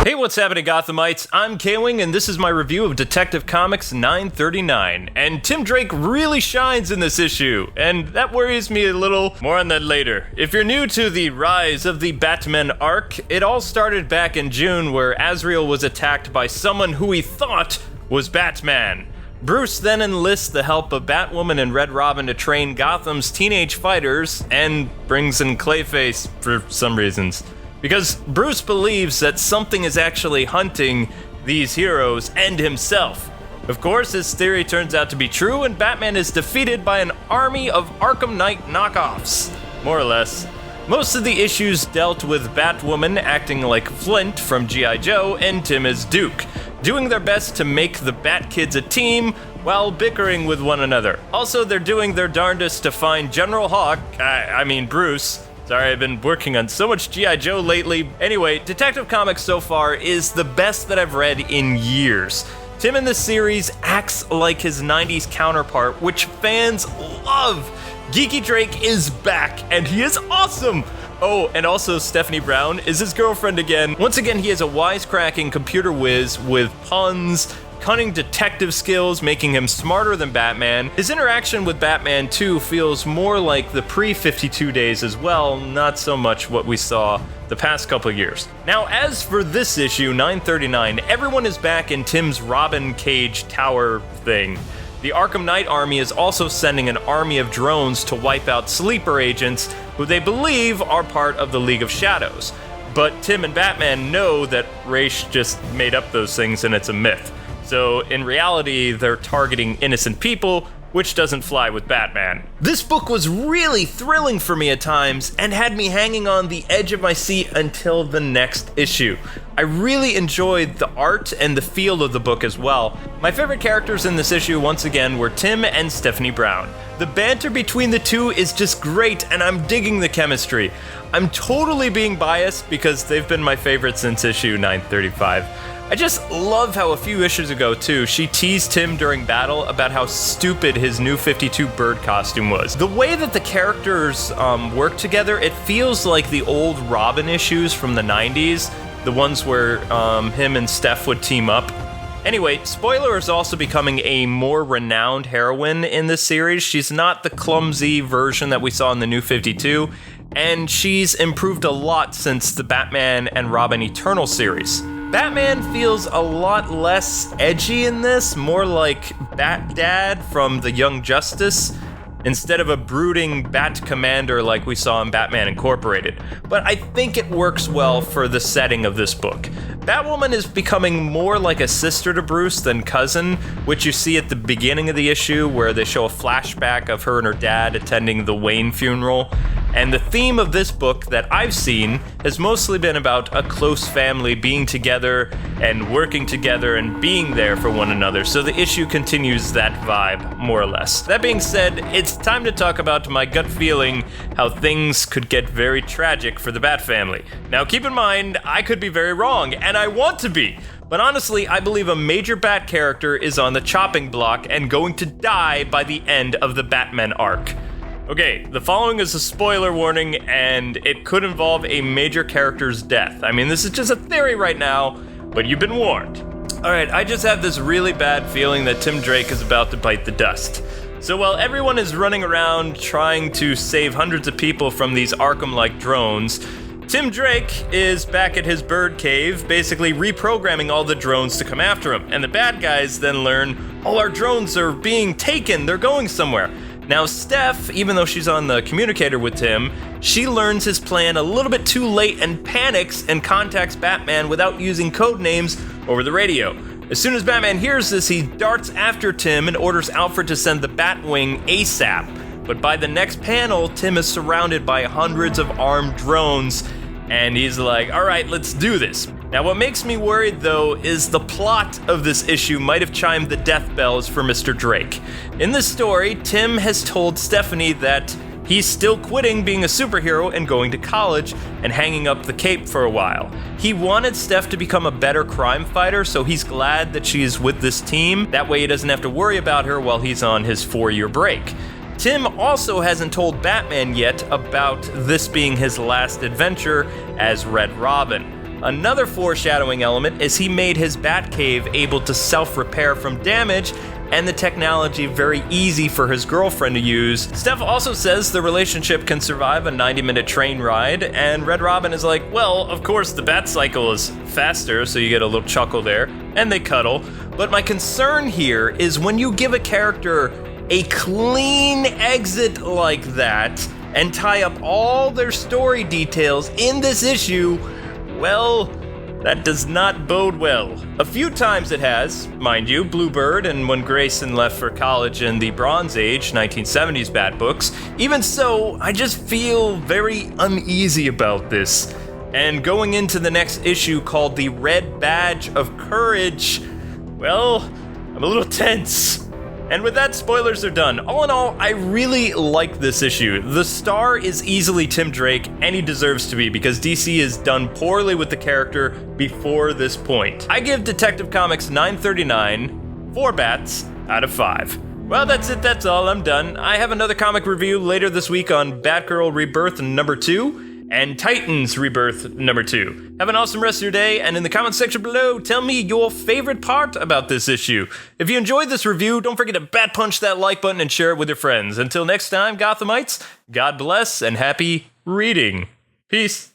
Hey, what's happening, Gothamites? I'm Kwing, and this is my review of Detective Comics 939. And Tim Drake really shines in this issue, and that worries me a little. More on that later. If you're new to the Rise of the Batmen arc, it all started back in June, where Azrael was attacked by someone who he thought was Batman. Bruce then enlists the help of Batwoman and Red Robin to train Gotham's teenage fighters, and brings in Clayface for some reasons. Because Bruce believes that something is actually hunting these heroes and himself. Of course, his theory turns out to be true, and Batman is defeated by an army of Arkham Knight knockoffs, more or less. Most of the issues dealt with Batwoman acting like Flint from G.I. Joe and Tim as Duke, doing their best to make the Bat Kids a team while bickering with one another. Also, they're doing their darndest to find General Hawk, Bruce. Sorry, I've been working on so much G.I. Joe lately. Anyway, Detective Comics so far is the best that I've read in years. Tim in this series acts like his 90s counterpart, which fans love. Geeky Drake is back, and he is awesome! Oh, and also Stephanie Brown is his girlfriend again. Once again, he is a wisecracking computer whiz with puns, cunning detective skills, making him smarter than Batman. His interaction with Batman, too, feels more like the pre-52 days as well, not so much what we saw the past couple years. Now, as for this issue, 939, everyone is back in Tim's Robin Cage Tower thing. The Arkham Knight army is also sending an army of drones to wipe out sleeper agents who they believe are part of the League of Shadows. But Tim and Batman know that Ra's just made up those things and it's a myth. So, in reality, they're targeting innocent people, which doesn't fly with Batman. This book was really thrilling for me at times, and had me hanging on the edge of my seat until the next issue. I really enjoyed the art and the feel of the book as well. My favorite characters in this issue, once again, were Tim and Stephanie Brown. The banter between the two is just great, and I'm digging the chemistry. I'm totally being biased because they've been my favorite since issue 935. I just love how a few issues ago, too, she teased Tim during battle about how stupid his new 52 bird costume was. The way that the characters work together, it feels like the old Robin issues from the 90s, the ones where him and Steph would team up. Anyway, Spoiler is also becoming a more renowned heroine in this series. She's not the clumsy version that we saw in the new 52, and she's improved a lot since the Batman and Robin Eternal series. Batman feels a lot less edgy in this, more like Bat Dad from The Young Justice, instead of a brooding Bat Commander like we saw in Batman Incorporated. But I think it works well for the setting of this book. Batwoman is becoming more like a sister to Bruce than cousin, which you see at the beginning of the issue where they show a flashback of her and her dad attending the Wayne funeral. And the theme of this book that I've seen has mostly been about a close family being together and working together and being there for one another, so the issue continues that vibe, more or less. That being said, it's time to talk about my gut feeling how things could get very tragic for the Bat family. Now keep in mind, I could be very wrong, and I want to be. But honestly, I believe a major Bat character is on the chopping block and going to die by the end of the Batman arc. Okay, the following is a spoiler warning, and it could involve a major character's death. I mean, this is just a theory right now, but you've been warned. Alright, I just have this really bad feeling that Tim Drake is about to bite the dust. So while everyone is running around trying to save hundreds of people from these Arkham-like drones, Tim Drake is back at his bird cave, basically reprogramming all the drones to come after him, and the bad guys then learn, all our drones are being taken, they're going somewhere. Now Steph, even though she's on the communicator with Tim, she learns his plan a little bit too late and panics and contacts Batman without using code names over the radio. As soon as Batman hears this, he darts after Tim and orders Alfred to send the Batwing ASAP. But by the next panel, Tim is surrounded by hundreds of armed drones, and he's like, alright, let's do this. Now what makes me worried though is the plot of this issue might have chimed the death bells for Mr. Drake. In this story, Tim has told Stephanie that he's still quitting being a superhero and going to college and hanging up the cape for a while. He wanted Steph to become a better crime fighter, so he's glad that she's with this team. That way he doesn't have to worry about her while he's on his 4-year break. Tim also hasn't told Batman yet about this being his last adventure as Red Robin. Another foreshadowing element is he made his Batcave able to self-repair from damage, and the technology very easy for his girlfriend to use. Steph also says the relationship can survive a 90-minute train ride, and Red Robin is like, well, of course the bat cycle is faster, so you get a little chuckle there, and they cuddle. But my concern here is when you give a character a clean exit like that, and tie up all their story details in this issue, well, that does not bode well. A few times it has, mind you, Bluebird and when Grayson left for college in the Bronze Age, 1970s Bat books. Even so, I just feel very uneasy about this. And going into the next issue called The Red Badge of Courage, well, I'm a little tense. And with that, spoilers are done. All in all, I really like this issue. The star is easily Tim Drake, and he deserves to be, because DC has done poorly with the character before this point. I give Detective Comics 939 4 bats out of 5. Well, that's it, that's all, I'm done. I have another comic review later this week on Batgirl Rebirth number 2, and Titans Rebirth number 2. Have an awesome rest of your day, and in the comments section below, tell me your favorite part about this issue. If you enjoyed this review, don't forget to bat punch that like button and share it with your friends. Until next time, Gothamites, God bless and happy reading. Peace.